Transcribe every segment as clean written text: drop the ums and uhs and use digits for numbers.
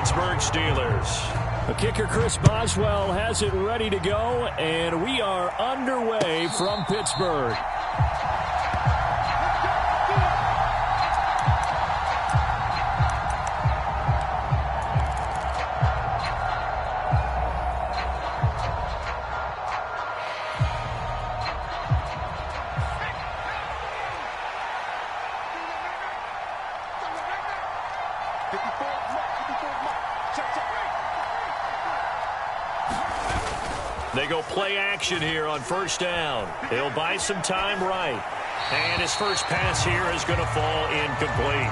Pittsburgh Steelers. The kicker, Chris Boswell, has it ready to go, and we are underway from Pittsburgh. They go play action here on first down. They'll buy some time right. And his first pass here is going to fall incomplete.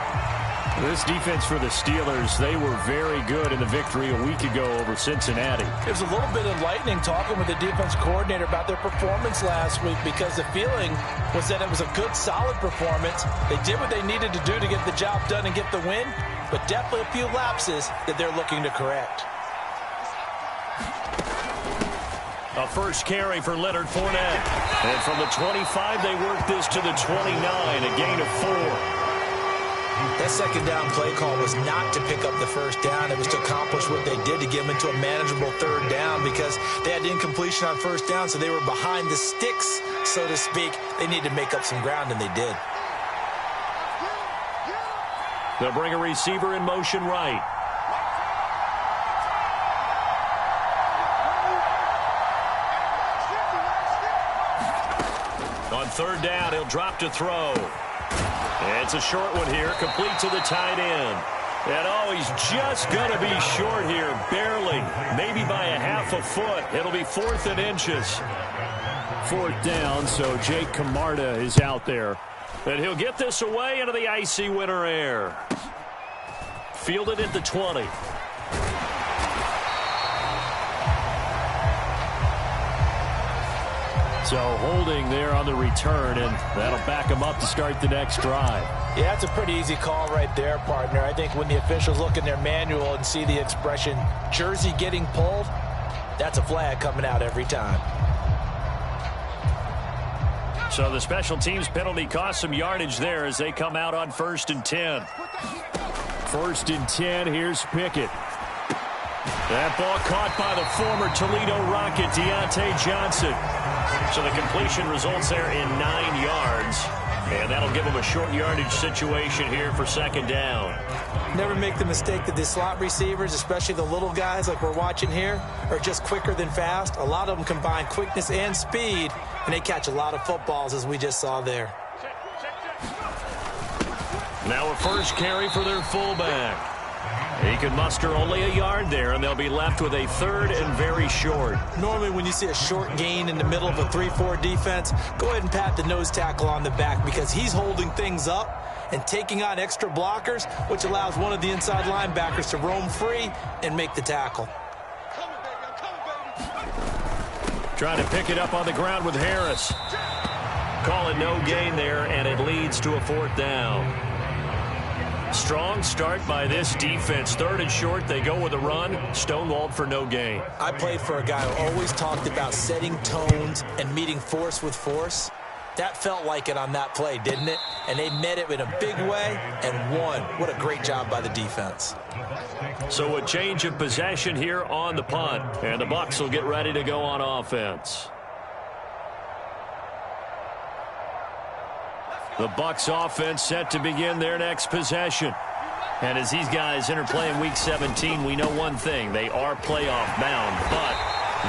This defense for the Steelers, they were very good in the victory a week ago over Cincinnati. It was a little bit enlightening talking with the defense coordinator about their performance last week, because the feeling was that it was a good, solid performance. They did what they needed to do to get the job done and get the win, but definitely a few lapses that they're looking to correct. A first carry for Leonard Fournette. And from the 25, they work this to the 29, a gain of 4. That second down play call was not to pick up the first down. It was to accomplish what they did, to get them into a manageable third down, because they had incompletion on first down, so they were behind the sticks, so to speak. They needed to make up some ground, and they did. They'll bring a receiver in motion right. On third down, he'll drop to throw. It's a short one here, complete to the tight end. And oh, he's just going to be short here, barely, maybe by a half a foot. It'll be 4th and inches. 4th down, so Jake Camarda is out there. And he'll get this away into the icy winter air. Fielded at the 20. So holding there on the return, and that'll back him up to start the next drive. Yeah, that's a pretty easy call right there, partner. I think when the officials look in their manual and see the expression jersey getting pulled, that's a flag coming out every time. So the special teams penalty cost some yardage there as they come out on 1st and 10. 1st and 10, here's Pickett. That ball caught by the former Toledo Rocket, Deontay Johnson. So the completion results there in 9 yards. And that'll give them a short yardage situation here for 2nd down. Never make the mistake that the slot receivers, especially the little guys like we're watching here, are just quicker than fast. A lot of them combine quickness and speed, and they catch a lot of footballs, as we just saw there. Now a first carry for their fullback. He can muster only a yard there, and they'll be left with a 3rd and very short. Normally when you see a short gain in the middle of a 3-4 defense, go ahead and pat the nose tackle on the back, because he's holding things up and taking on extra blockers, which allows one of the inside linebackers to roam free and make the tackle. Trying to pick it up on the ground with Harris. Call it no gain there, and it leads to a 4th down. Strong start by this defense. 3rd and short, they go with a run. Stonewalled for no gain. I played for a guy who always talked about setting tones and meeting force with force. That felt like it on that play, didn't it? And they met it in a big way and won. What a great job by the defense. So a change of possession here on the punt. And the Bucs will get ready to go on offense. The Bucs offense set to begin their next possession. And as these guys interplay in Week 17, we know one thing. They are playoff bound, but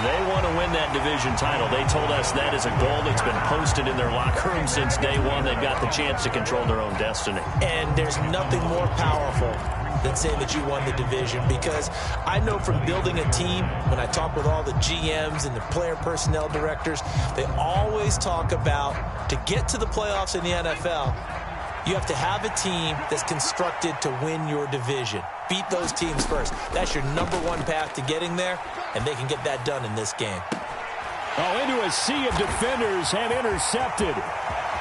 they want to win that division title. They told us that is a goal that's been posted in their locker room since day one. They've got the chance to control their own destiny. And there's nothing more powerful than saying that you won the division, because I know from building a team, when I talk with all the GMs and the player personnel directors, they always talk about, to get to the playoffs in the NFL, you have to have a team that's constructed to win your division. Beat those teams first. That's your #1 path to getting there, and they can get that done in this game. Oh, into a sea of defenders and intercepted.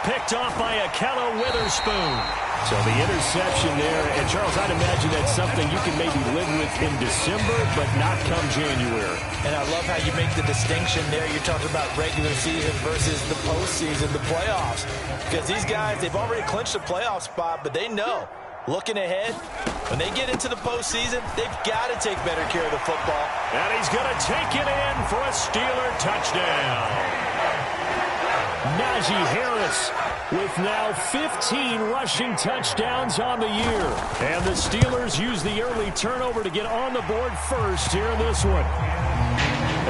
Picked off by Akello Witherspoon. So the interception there, and Charles, I'd imagine that's something you can maybe live with in December, but not come January. And I love how you make the distinction there. You're talking about regular season versus the postseason, the playoffs. Because these guys, they've already clinched a playoff spot, but they know, looking ahead, When they get into the postseason, they've got to take better care of the football. And he's going to take it in for a Steeler touchdown. Najee Harris with now 15 rushing touchdowns on the year. And the Steelers use the early turnover to get on the board first here in this one.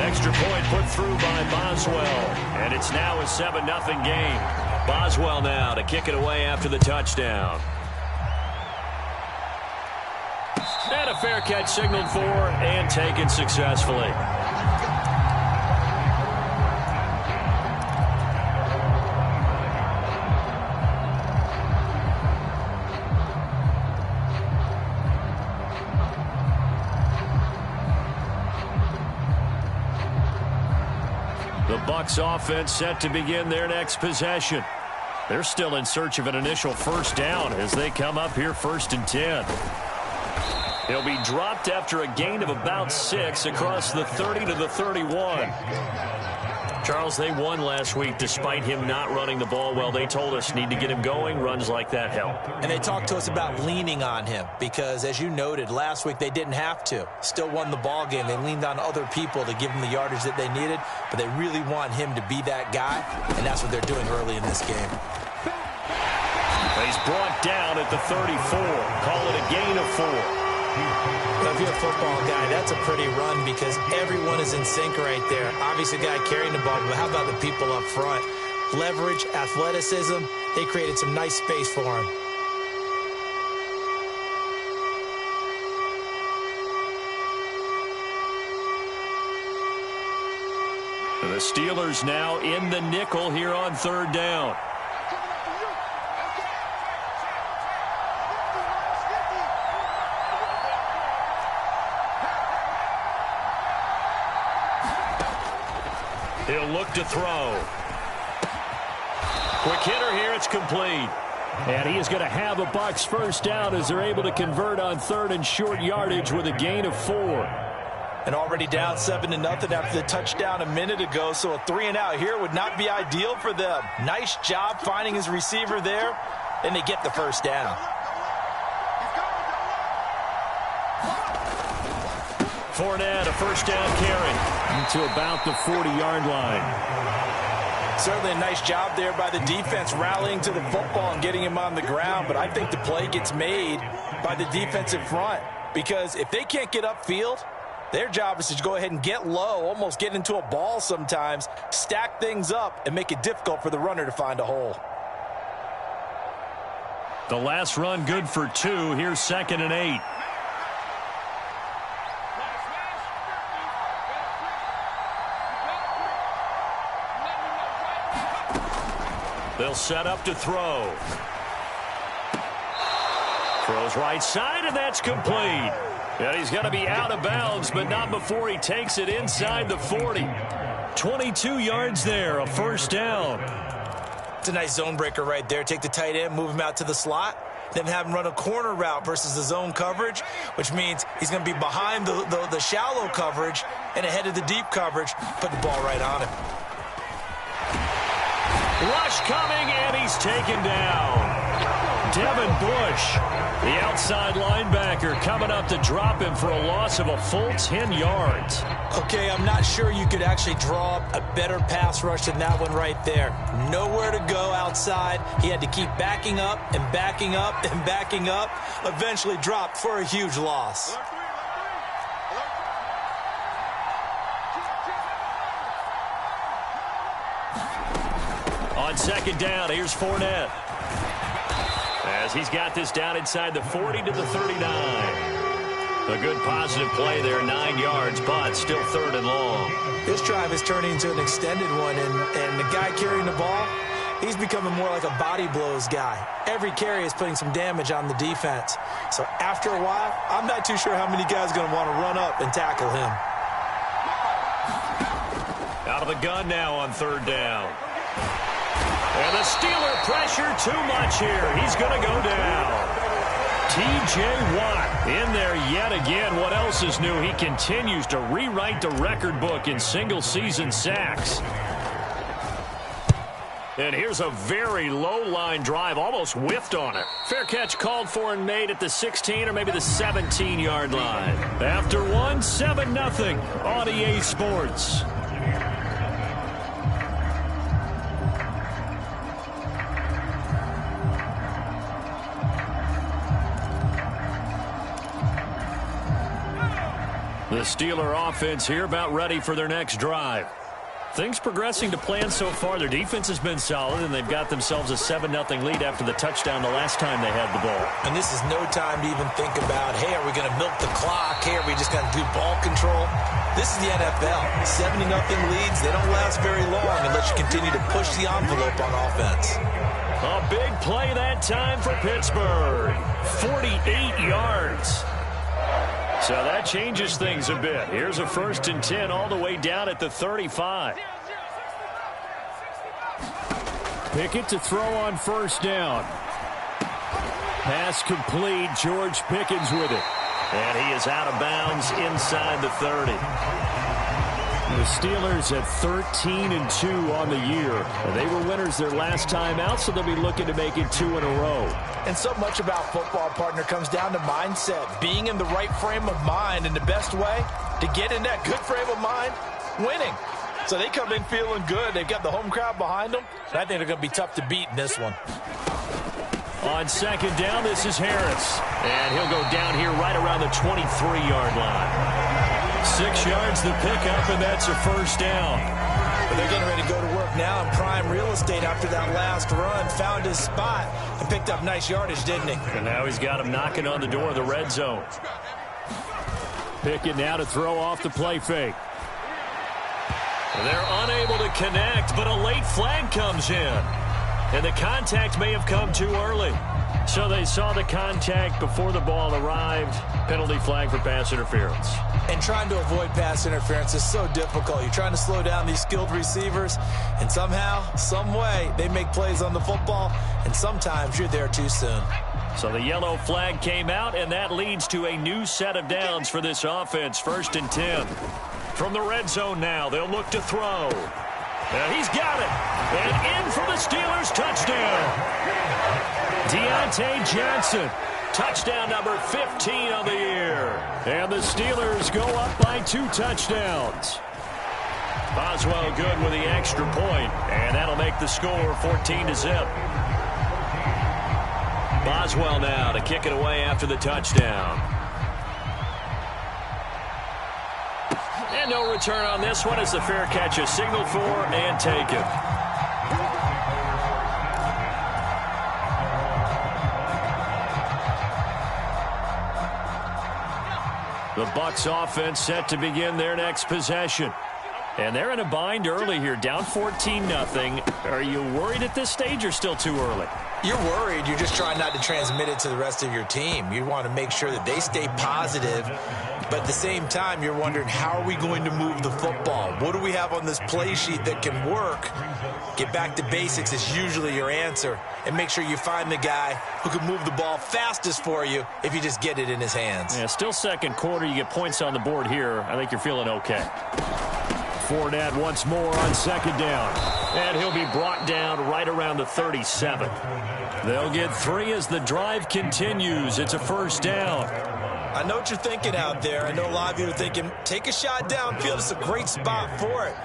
Extra point put through by Boswell. And it's now a 7-0 game. Boswell now to kick it away after the touchdown. And a fair catch signaled for and taken successfully. The Bucs offense set to begin their next possession. They're still in search of an initial first down as they come up here 1st and 10. He'll be dropped after a gain of about 6 across the 30 to the 31. Charles, they won last week despite him not running the ball well. They told us need to get him going. Runs like that help. And they talked to us about leaning on him because, as you noted, last week they didn't have to. Still won the ball game. They leaned on other people to give them the yardage that they needed, but they really want him to be that guy, and that's what they're doing early in this game. He's brought down at the 34. Call it a gain of 4. If you're a football guy, that's a pretty run because everyone is in sync right there. Obviously, the guy carrying the ball, but how about the people up front? Leverage, athleticism, they created some nice space for him. The Steelers now in the nickel here on 3rd down. He'll look to throw. Quick hitter here. It's complete. And he is going to have a Bucs first down as they're able to convert on 3rd and short yardage with a gain of 4. And already down 7-0 after the touchdown a minute ago, so a 3-and-out here would not be ideal for them. Nice job finding his receiver there, and they get the first down. Fournette, a first down carry to about the 40-yard line. Certainly a nice job there by the defense rallying to the football and getting him on the ground, but I think the play gets made by the defensive front because if they can't get upfield, their job is to go ahead and get low, almost get into a ball sometimes, stack things up, and make it difficult for the runner to find a hole. The last run good for 2. Here's 2nd and 8. They'll set up to throw. Throws right side, and that's complete. And he's going to be out of bounds, but not before he takes it inside the 40. 22 yards there, a first down. It's a nice zone breaker right there. Take the tight end, move him out to the slot, then have him run a corner route versus the zone coverage, which means he's going to be behind the shallow coverage and ahead of the deep coverage. Put the ball right on him. Rush coming, and he's taken down. Devin Bush, the outside linebacker, coming up to drop him for a loss of a full 10 yards. Okay, I'm not sure you could actually draw up a better pass rush than that one right there. Nowhere to go outside. He had to keep backing up and backing up and backing up. Eventually dropped for a huge loss. On 2nd down, here's Fournette. As he's got this down inside the 40 to the 39. A good positive play there, 9 yards, but still 3rd and long. This drive is turning into an extended one, and the guy carrying the ball, he's becoming more like a body blows guy. Every carry is putting some damage on the defense. So after a while, I'm not too sure how many guys are going to want to run up and tackle him. Out of the gun now on 3rd down. And the Steeler pressure too much here. He's going to go down. T.J. Watt in there yet again. What else is new? He continues to rewrite the record book in single-season sacks. And here's a very low-line drive, almost whiffed on it. Fair catch called for and made at the 16 or maybe the 17-yard line. After one, 7-0 on EA Sports. The Steeler offense here about ready for their next drive. Things progressing to plan so far. Their defense has been solid, and they've got themselves a 7-0 lead after the touchdown the last time they had the ball. And this is no time to even think about, hey, are we going to milk the clock? Hey, are we just going to do ball control? This is the NFL. 70-0 leads, they don't last very long unless you continue to push the envelope on offense. A big play that time for Pittsburgh. 48 yards. So that changes things a bit. Here's a 1st and 10 all the way down at the 35. Pickett to throw on 1st down. Pass complete. George Pickens with it. And he is out of bounds inside the 30. The Steelers at 13-2 on the year. They were winners their last time out, so they'll be looking to make it 2 in a row. And so much about football, partner, comes down to mindset. Being in the right frame of mind, and the best way to get in that good frame of mind, winning. So they come in feeling good. They've got the home crowd behind them. And I think they're going to be tough to beat in this one. On 2nd down, this is Harris. And he'll go down here right around the 23-yard line. 6 yards the pickup, and that's a 1st down. But they're getting ready to go to work now in prime real estate after that last run. Found his spot and picked up nice yardage, didn't he? And now he's got him knocking on the door of the red zone. Pickett now to throw off the play fake. They're unable to connect, but a late flag comes in. And the contact may have come too early. So they saw the contact before the ball arrived. Penalty flag for pass interference. And trying to avoid pass interference is so difficult. You're trying to slow down these skilled receivers, and somehow, some way, they make plays on the football, and sometimes you're there too soon. So the yellow flag came out, and that leads to a new set of downs for this offense. 1st and 10. From the red zone now, they'll look to throw. And he's got it. And in for the Steelers touchdown. Deontay Johnson, touchdown number 15 on the year. And the Steelers go up by 2 touchdowns. Boswell good with the extra point, and that'll make the score 14-0. Boswell now to kick it away after the touchdown. And no return on this one as the fair catch is signaled for and taken. The Bucs offense set to begin their next possession. And they're in a bind early here, down 14-0. Are you worried at this stage or still too early? You're worried. You're just trying not to transmit it to the rest of your team. You want to make sure that they stay positive. But at the same time, you're wondering, how are we going to move the football? What do we have on this play sheet that can work? Get back to basics is usually your answer. And make sure you find the guy who can move the ball fastest for you if you just get it in his hands. Yeah, still 2nd quarter. You get points on the board here. I think you're feeling okay. Fournette once more on 2nd down. And he'll be brought down right around the 37. They'll get 3 as the drive continues. It's a 1st down. I know what you're thinking out there. I know a lot of you are thinking, take a shot downfield. It's a great spot for it.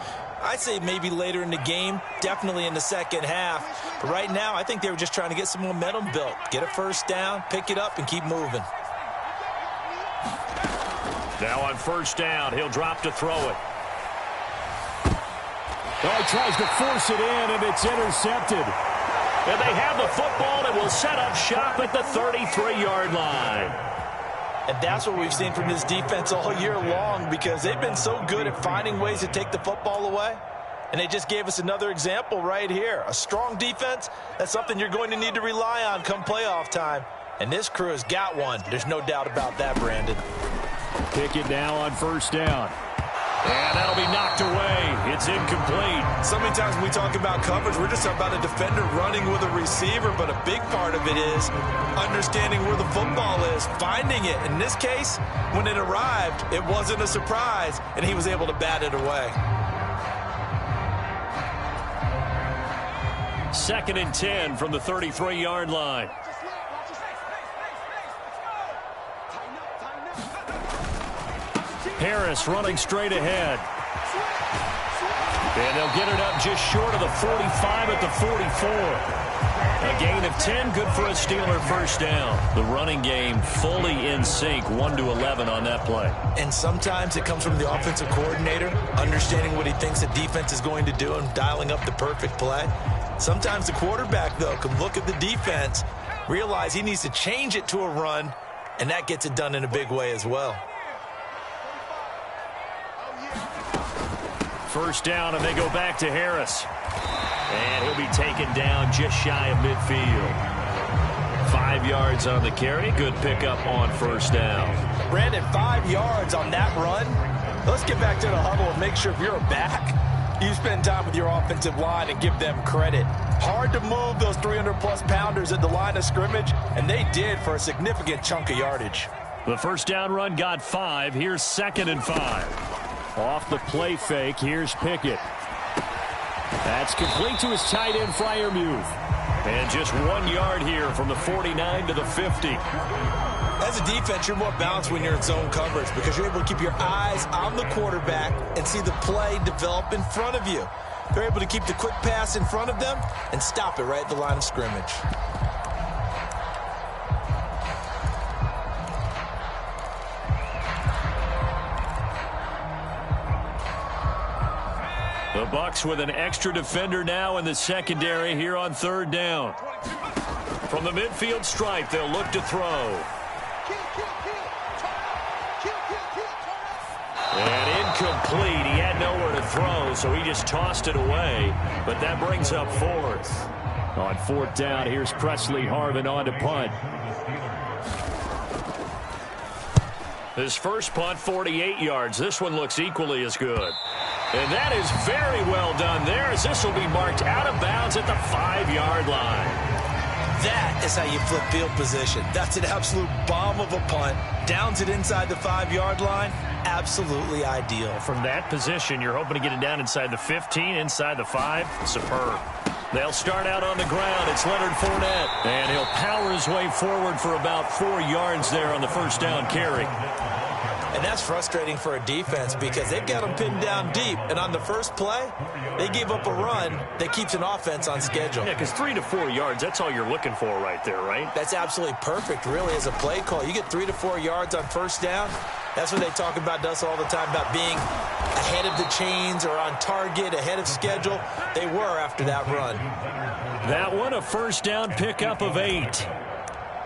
I'd say maybe later in the game, definitely in the second half. But right now, I think they were just trying to get some momentum built. Get a 1st down, pick it up, and keep moving. Now on 1st down, he'll drop to throw it. Oh, he tries to force it in, and it's intercepted. And they have the football and will set up shop at the 33-yard line. And that's what we've seen from this defense all year long, because they've been so good at finding ways to take the football away. And they just gave us another example right here. A strong defense, that's something you're going to need to rely on come playoff time. And this crew has got one. There's no doubt about that, Brandon. Pickett now on 1st down. And that'll be knocked away. It's incomplete. So many times when we talk about coverage, we're just talking about a defender running with a receiver, but a big part of it is understanding where the football is, finding it. In this case, when it arrived, it wasn't a surprise, and he was able to bat it away. 2nd and 10 from the 33-yard line. Harris running straight ahead. And they'll get it up just short of the 45 at the 44. A gain of 10, good for a Steeler first down. The running game fully in sync, 1-11 on that play. And sometimes it comes from the offensive coordinator, understanding what he thinks the defense is going to do and dialing up the perfect play. Sometimes the quarterback, though, can look at the defense, realize he needs to change it to a run, and that gets it done in a big way as well. First down, and they go back to Harris. And he'll be taken down just shy of midfield. 5 yards on the carry. Good pickup on first down. Brandon, 5 yards on that run. Let's get back to the huddle and make sure if you're a back, you spend time with your offensive line and give them credit. Hard to move those 300-plus pounders at the line of scrimmage, and they did for a significant chunk of yardage. The first down run got 5. Here's 2nd and 5. Off the play fake, here's Pickett. That's complete to his tight end, Freiermuth. And just 1 yard here from the 49 to the 50. As a defense, you're more balanced when you're in zone coverage because you're able to keep your eyes on the quarterback and see the play develop in front of you. They're able to keep the quick pass in front of them and stop it right at the line of scrimmage. The Bucs with an extra defender now in the secondary here on third down. From the midfield stripe, they'll look to throw. And incomplete. He had nowhere to throw, so he just tossed it away. But that brings up 4th. On 4th down, here's Presley Harvin on to punt. His first punt, 48 yards. This one looks equally as good. And that is very well done there, as this will be marked out of bounds at the 5-yard line. That is how you flip field position. That's an absolute bomb of a punt. Downs it inside the 5-yard line. Absolutely ideal. From that position, you're hoping to get it down inside the 15, inside the 5. Superb. They'll start out on the ground. It's Leonard Fournette. And he'll power his way forward for about 4 yards there on the first down carry. And that's frustrating for a defense because they've got them pinned down deep. And on the first play, they gave up a run that keeps an offense on schedule. Yeah, because 3 to 4 yards, that's all you're looking for right there, right? That's absolutely perfect, really, as a play call. You get 3 to 4 yards on first down. That's what they talk about us all the time, about being ahead of the chains or on target, ahead of schedule. They were after that run. That one, a first down pickup of 8.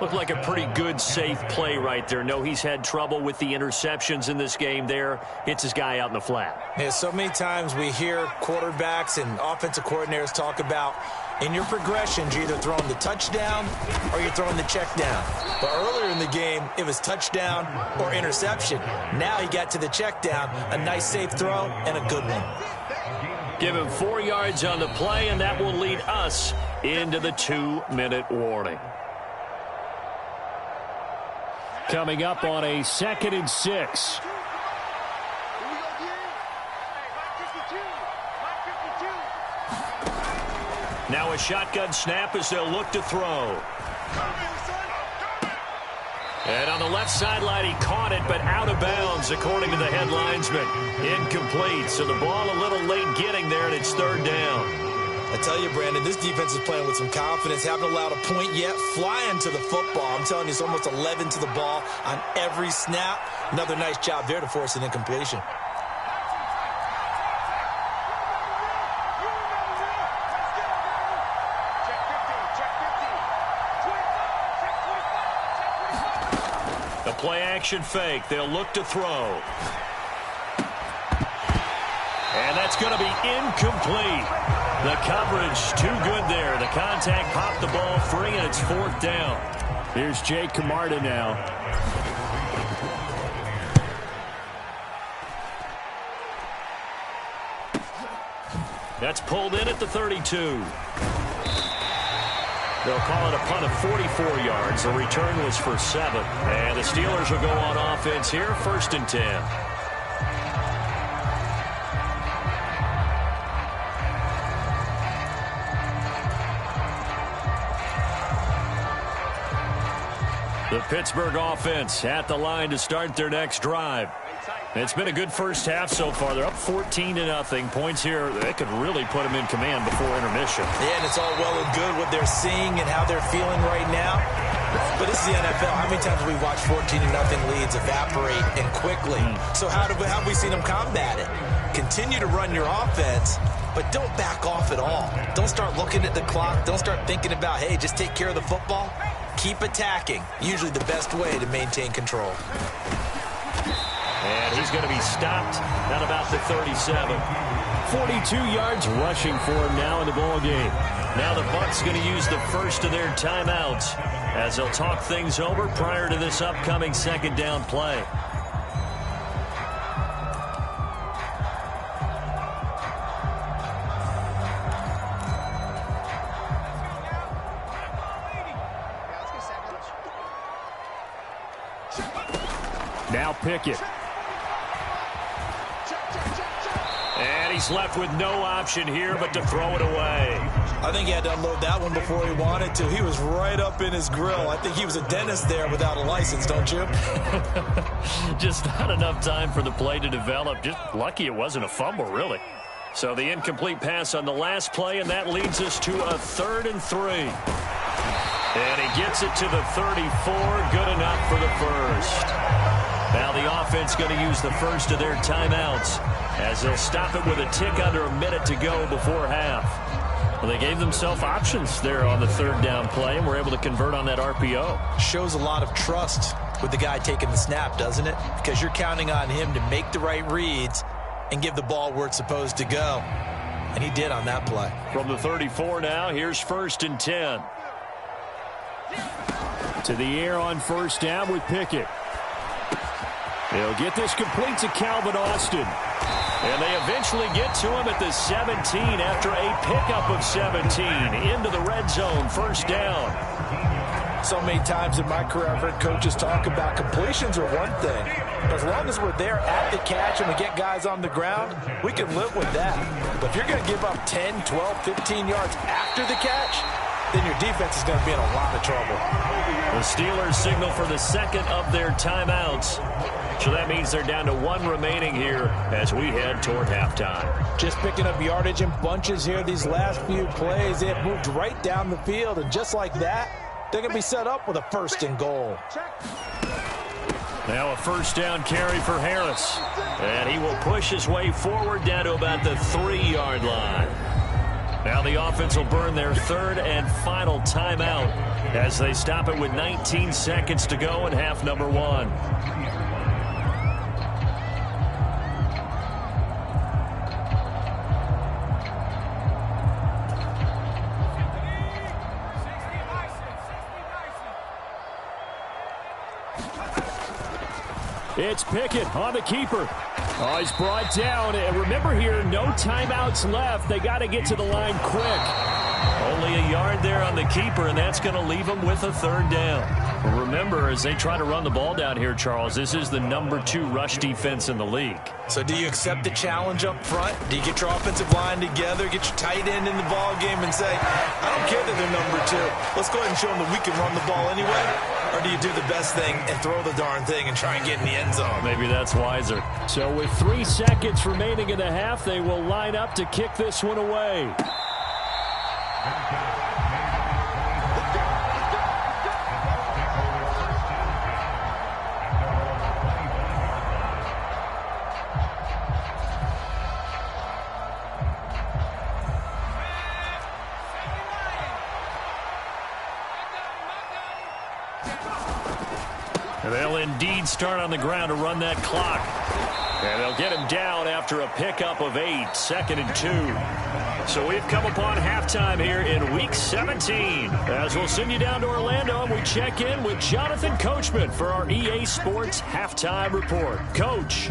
Looked like a pretty good, safe play right there. No, he's had trouble with the interceptions in this game there. Hits his guy out in the flat. Yeah, so many times we hear quarterbacks and offensive coordinators talk about in your progressions, you're either throwing the touchdown or you're throwing the check down. But earlier in the game, it was touchdown or interception. Now he got to the check down, a nice safe throw and a good one. Give him 4 yards on the play, and that will lead us into the 2-minute warning. Coming up on a 2nd and 6. Now a shotgun snap as they'll look to throw. And on the left sideline, he caught it, but out of bounds, according to the head linesman. Incomplete, so the ball a little late getting there, and it's 3rd down. I tell you, Brandon, this defense is playing with some confidence. Haven't allowed a point yet. Flying to the football. I'm telling you, it's almost 11 to the ball on every snap. Another nice job there to force an incompletion. The play-action fake. They'll look to throw. And that's going to be incomplete. The coverage too good there. The contact popped the ball free, and it's 4th down. Here's Jake Camarda now. That's pulled in at the 32. They'll call it a punt of 44 yards. The return was for 7. And the Steelers will go on offense here, 1st and 10. The Pittsburgh offense at the line to start their next drive. It's been a good first half so far. They're up 14-0. Points here, they could really put them in command before intermission. Yeah, and it's all well and good what they're seeing and how they're feeling right now. But this is the NFL. How many times have we watched 14-0 leads evaporate and quickly? So how have we seen them combat it? Continue to run your offense, but don't back off at all. Don't start looking at the clock. Don't start thinking about, hey, just take care of the football. Keep attacking. Usually the best way to maintain control. And he's going to be stopped at about the 37. 42 yards rushing for him now in the ball game. Now the Bucs going to use the first of their timeouts as they'll talk things over prior to this upcoming second down play. Now Pickett. And he's left with no option here but to throw it away. I think he had to unload that one before he wanted to. He was right up in his grill. I think he was a dentist there without a license, don't you? Just not enough time for the play to develop. Just lucky it wasn't a fumble, really. So the incomplete pass on the last play, and that leads us to a 3rd and 3. And he gets it to the 34. Good enough for the first. Now the offense going to use the first of their timeouts as they'll stop it with a tick under a minute to go before half. Well, they gave themselves options there on the 3rd down play and were able to convert on that RPO. Shows a lot of trust with the guy taking the snap, doesn't it? Because you're counting on him to make the right reads and give the ball where it's supposed to go. And he did on that play. From the 34 now, here's 1st and 10. To the air on 1st down with Pickett. They'll get this complete to Calvin Austin. And they eventually get to him at the 17 after a pickup of 17 into the red zone. 1st down. So many times in my career, I've heard coaches talk about completions are one thing. But as long as we're there at the catch and we get guys on the ground, we can live with that. But if you're going to give up 10, 12, 15 yards after the catch, then your defense is going to be in a lot of trouble. The Steelers signal for the 2nd of their timeouts. So that means they're down to 1 remaining here as we head toward halftime. Just picking up yardage in bunches here these last few plays. They have moved right down the field, and just like that, they're going to be set up with a 1st and goal. Now a 1st down carry for Harris. And he will push his way forward down to about the 3-yard line. Now the offense will burn their 3rd and final timeout as they stop it with 19 seconds to go in half number 1. It's Pickett on the keeper. Oh, he's brought down. And remember here, no timeouts left. They got to get to the line quick. Only a yard there on the keeper, and that's going to leave them with a 3rd down. Well, remember, as they try to run the ball down here, Charles, this is the number 2 rush defense in the league. So do you accept the challenge up front? Do you get your offensive line together, get your tight end in the ball game and say, I don't care that they're number 2. Let's go ahead and show them that we can run the ball anyway? Or do you do the best thing and throw the darn thing and try and get in the end zone? Maybe that's wiser. So with 3 seconds remaining in the half, they will line up to kick this one away. They'll indeed start on the ground to run that clock. And they'll get him down after a pickup of 8, 2nd and 2. So we've come upon halftime here in Week 17. As we'll send you down to Orlando, and we check in with Jonathan Coachman for our EA Sports Halftime Report. Coach.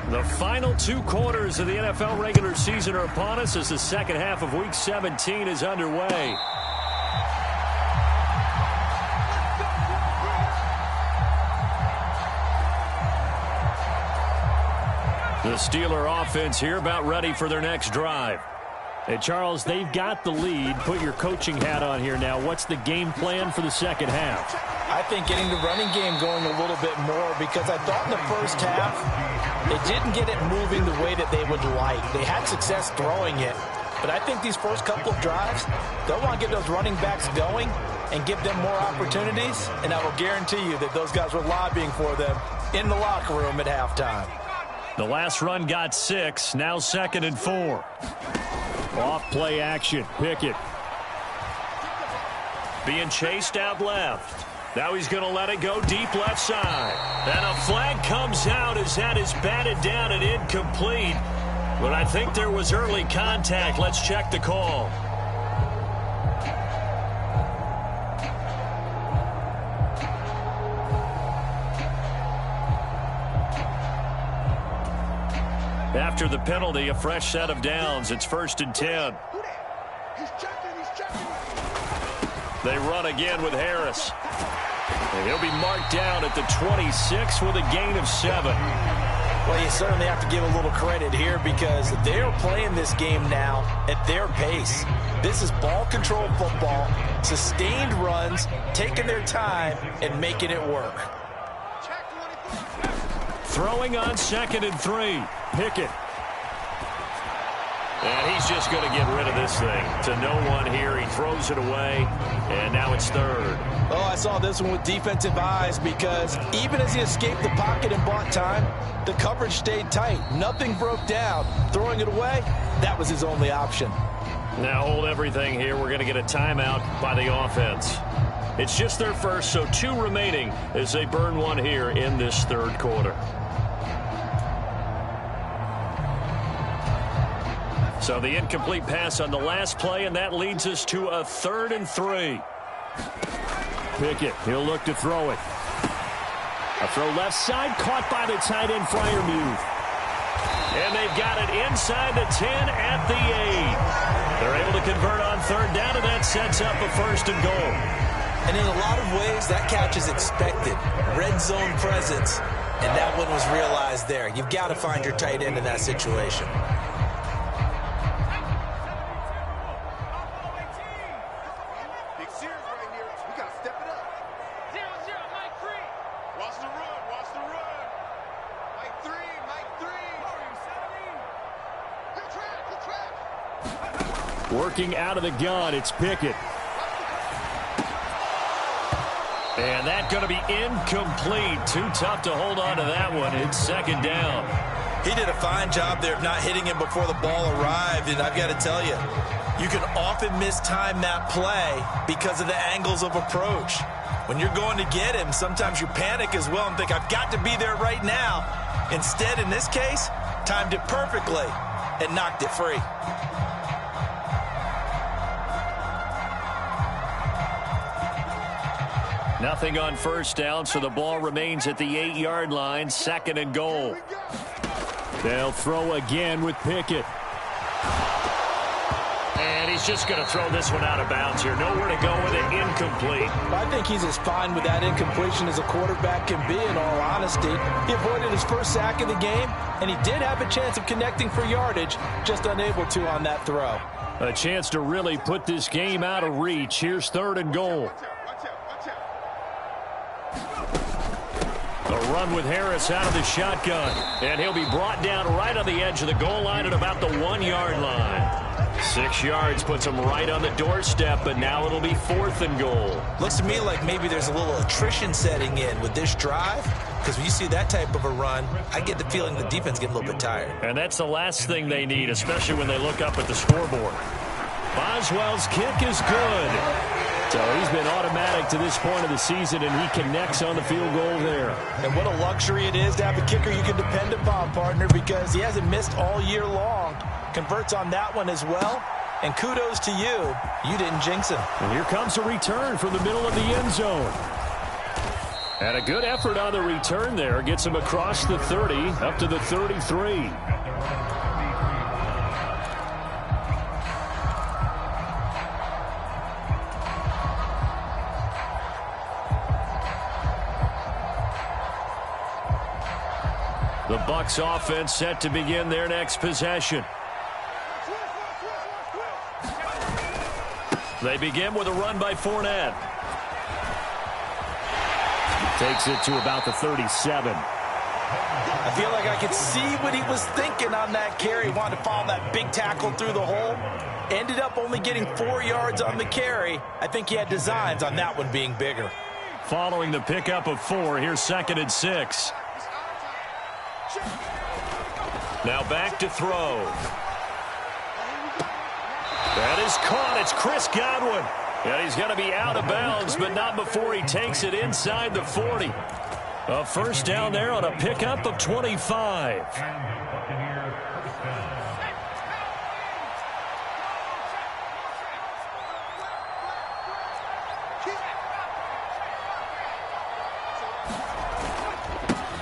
The final 2 quarters of the NFL regular season are upon us as the second half of Week 17 is underway. The Steeler offense here about ready for their next drive. Hey, Charles, they've got the lead. Put your coaching hat on here now. What's the game plan for the second half? I think getting the running game going a little bit more, because I thought in the first half they didn't get it moving the way that they would like. They had success throwing it, but I think these first couple of drives, they'll want to get those running backs going and give them more opportunities, and I will guarantee you that those guys were lobbying for them in the locker room at halftime. The last run got 6, now 2nd and 4. Off play action. Pickett. Being chased out left. Now he's going to let it go deep left side. And a flag comes out as that is batted down and incomplete. But I think there was early contact. Let's check the call. After the penalty, a fresh set of downs. It's 1st and 10. They run again with Harris. And he'll be marked down at the 26 with a gain of 7. Well, you certainly have to give a little credit here, because they're playing this game now at their pace. This is ball control football, sustained runs, taking their time and making it work. Throwing on 2nd and 3. Pickett. And he's just going to get rid of this thing. To no one here. He throws it away. And now it's 3rd. Oh, I saw this one with defensive eyes, because even as he escaped the pocket and bought time, the coverage stayed tight. Nothing broke down. Throwing it away, that was his only option. Now hold everything here. We're going to get a timeout by the offense. It's just their first, so 2 remaining as they burn one here in this 3rd quarter. So the incomplete pass on the last play, and that leads us to a 3rd and 3. Pickett, he'll look to throw it. A throw left side, caught by the tight end, Freiermuth. And they've got it inside the 10 at the 8. They're able to convert on 3rd down, and that sets up a 1st and goal. And in a lot of ways, that catch is expected. Red zone presence, and that one was realized there. You've got to find your tight end in that situation. Working out of the gun, it's Pickett. And that's going to be incomplete. Too tough to hold on to that one. It's 2nd down. He did a fine job there of not hitting him before the ball arrived, and I've got to tell you, you can often mistime that play because of the angles of approach. When you're going to get him, sometimes you panic as well and think, I've got to be there right now. Instead, in this case, timed it perfectly and knocked it free. Nothing on 1st down, so the ball remains at the 8-yard line. 2nd and goal. They'll throw again with Pickett. And he's just going to throw this one out of bounds here. Nowhere to go with it. Incomplete. I think he's as fine with that incompletion as a quarterback can be, in all honesty. He avoided his first sack of the game, and he did have a chance of connecting for yardage, just unable to on that throw. A chance to really put this game out of reach. Here's 3rd and goal. A run with Harris out of the shotgun. And he'll be brought down right on the edge of the goal line at about the 1-yard line. 6 yards puts him right on the doorstep, but now it'll be 4th and goal. Looks to me like maybe there's a little attrition setting in with this drive, because when you see that type of a run, I get the feeling the defense gets a little bit tired. And that's the last thing they need, especially when they look up at the scoreboard. Boswell's kick is good. So he's been automatic to this point of the season, and he connects on the field goal there. And what a luxury it is to have a kicker you can depend upon, partner, because he hasn't missed all year long. Converts on that one as well. And kudos to you. You didn't jinx him. And here comes a return from the middle of the end zone. And a good effort on the return there. Gets him across the 30, up to the 33. The Bucs offense set to begin their next possession. They begin with a run by Fournette. Takes it to about the 37. I feel like I could see what he was thinking on that carry. He wanted to follow that big tackle through the hole. Ended up only getting 4 yards on the carry. I think he had designs on that one being bigger. Following the pickup of 4, here's 2nd and 6. Now back to throw. That is caught. It's Chris Godwin. And he's going to be out of bounds, but not before he takes it inside the 40. A first down there on a pickup of 25.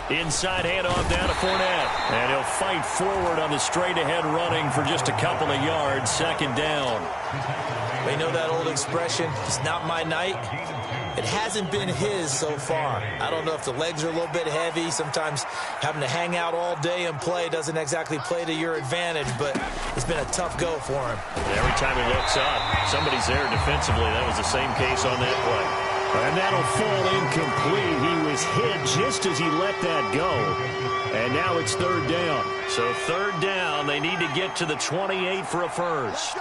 Inside handoff down to Fournette. And he'll fight forward on the straight-ahead running for just a couple of yards. 2nd down. They know that old expression, it's not my night. It hasn't been his so far. I don't know if the legs are a little bit heavy. Sometimes having to hang out all day and play doesn't exactly play to your advantage, but it's been a tough go for him. Every time he looks up, somebody's there defensively. That was the same case on that play. And that'll fall incomplete. He was hit just as he let that go. And now it's 3rd down. So 3rd down, they need to get to the 28 for a first.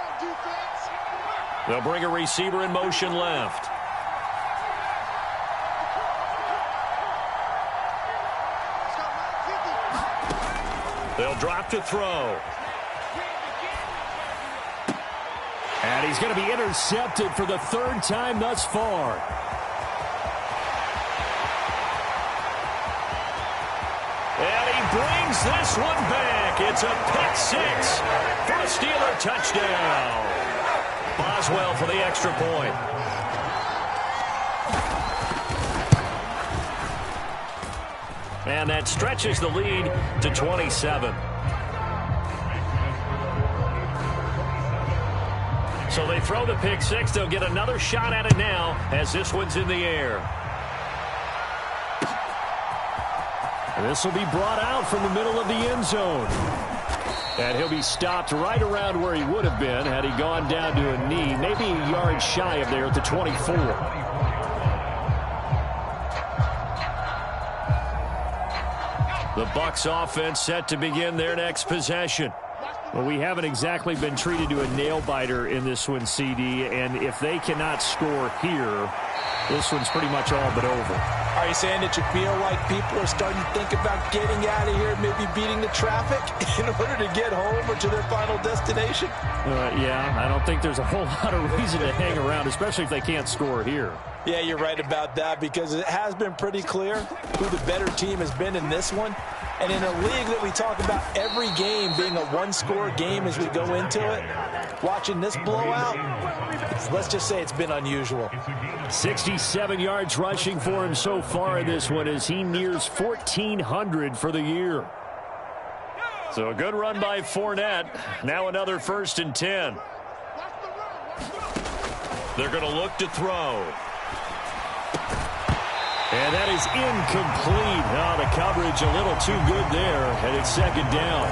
They'll bring a receiver in motion left. They'll drop to throw. And he's going to be intercepted for the 3rd time thus far. And he brings this one back. It's a pick 6 for a Steeler touchdown. Boswell for the extra point. And that stretches the lead to 27. So they throw the pick 6. They'll get another shot at it now as this one's in the air. This will be brought out from the middle of the end zone. And he'll be stopped right around where he would have been had he gone down to a knee, maybe a yard shy of there at the 24. The Bucs offense set to begin their next possession. Well, we haven't exactly been treated to a nail-biter in this one, CD, and if they cannot score here, this one's pretty much all but over. Are you saying that you feel like people are starting to think about getting out of here, maybe beating the traffic in order to get home or to their final destination? Yeah, I don't think there's a whole lot of reason to hang around, especially if they can't score here. Yeah, you're right about that because it has been pretty clear who the better team has been in this one. And in a league that we talk about every game being a one-score game as we go into it, watching this blowout, let's just say it's been unusual. 67 yards rushing for him so far in this one as he nears 1,400 for the year. So a good run by Fournette. Now another 1st and 10. They're going to look to throw. And that is incomplete. Oh, the coverage a little too good there, and it's 2nd down.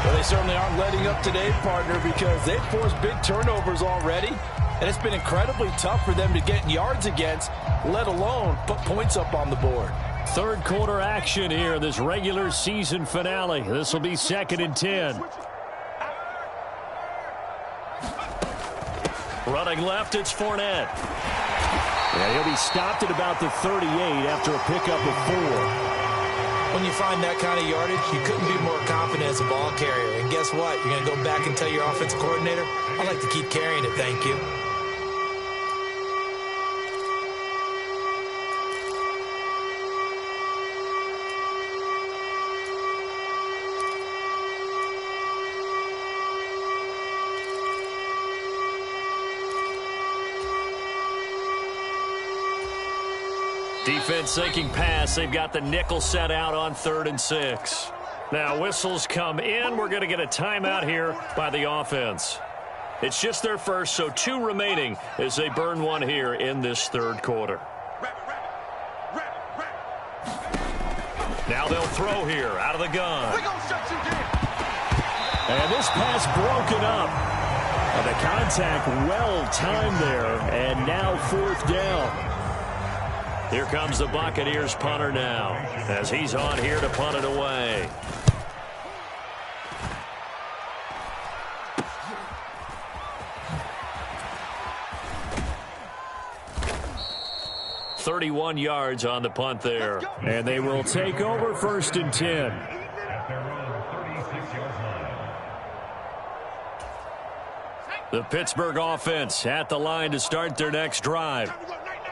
Well, they certainly aren't letting up today, partner, because they've forced big turnovers already, and it's been incredibly tough for them to get yards against, let alone put points up on the board. 3rd quarter action here, this regular season finale. This will be 2nd and 10. Running left, it's Fournette. Yeah, he'll be stopped at about the 38 after a pickup of 4. When you find that kind of yardage, you couldn't be more confident as a ball carrier. And guess what? You're going to go back and tell your offensive coordinator, I'd like to keep carrying it, thank you. Defense thinking pass. They've got the nickel set out on 3rd and 6. Now whistles come in. We're going to get a timeout here by the offense. It's just their first, so 2 remaining as they burn one here in this 3rd quarter. Now they'll throw here out of the gun. And this pass broken up. The contact well timed there, and now 4th down. Here comes the Buccaneers punter now, as he's on here to punt it away. .31 yards on the punt there. And they will take over 1st and 10. The Pittsburgh offense at the line to start their next drive.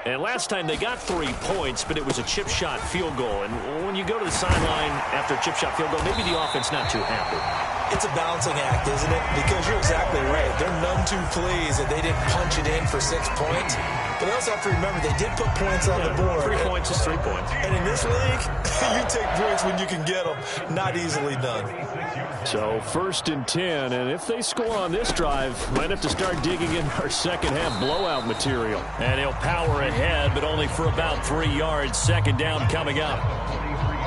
And last time they got 3 points, but it was a chip shot field goal. And when you go to the sideline after a chip shot field goal, maybe the offense not too happy. It's a balancing act, isn't it? Because you're exactly right. They're none too pleased that they didn't punch it in for 6 points. But they also have to remember they did put points on the board. 3 points is 3 points. And in this league, you take points when you can get them. Not easily done. So 1st and 10, and if they score on this drive, might have to start digging in our second half blowout material. And he'll power ahead, but only for about 3 yards. 2nd down coming up.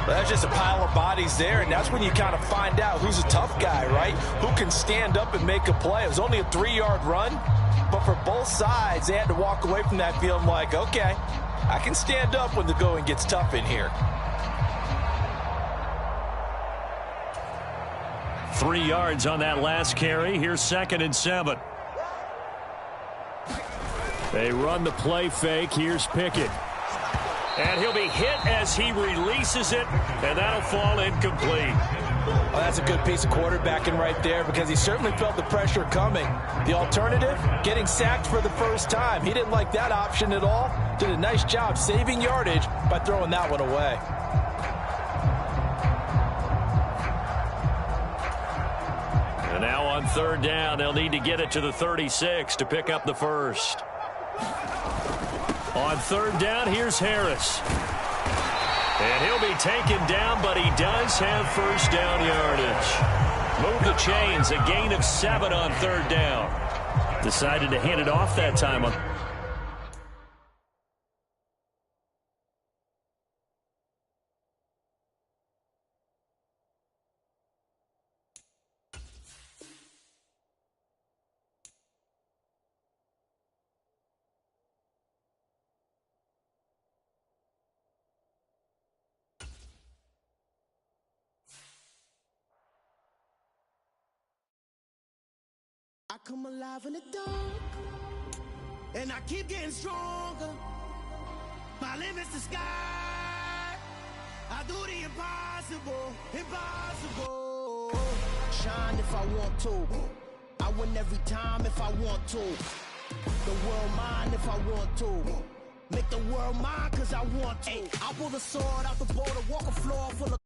Well, that's just a pile of bodies there, and that's when you kind of find out who's a tough guy, right? Who can stand up and make a play. It was only a 3-yard run, but for both sides, they had to walk away from that field like, okay, I can stand up when the going gets tough in here. 3 yards on that last carry. Here's 2nd and 7. They run the play fake. Here's Pickett. And he'll be hit as he releases it, and that'll fall incomplete. Well, that's a good piece of quarterbacking right there because he certainly felt the pressure coming. The alternative, getting sacked for the first time. He didn't like that option at all. Did a nice job saving yardage by throwing that one away. And now on 3rd down, they'll need to get it to the 36 to pick up the first. On 3rd down, here's Harris. And he'll be taken down, but he does have 1st down yardage. Move the chains, a gain of 7 on 3rd down. Decided to hand it off that time. I come alive in the dark, and I keep getting stronger. My limit's the sky. I do the impossible, impossible. Shine if I want to. I win every time if I want to. The world mine if I want to. Make the world mine cause I want to. I pull the sword out the border, walk a floor full of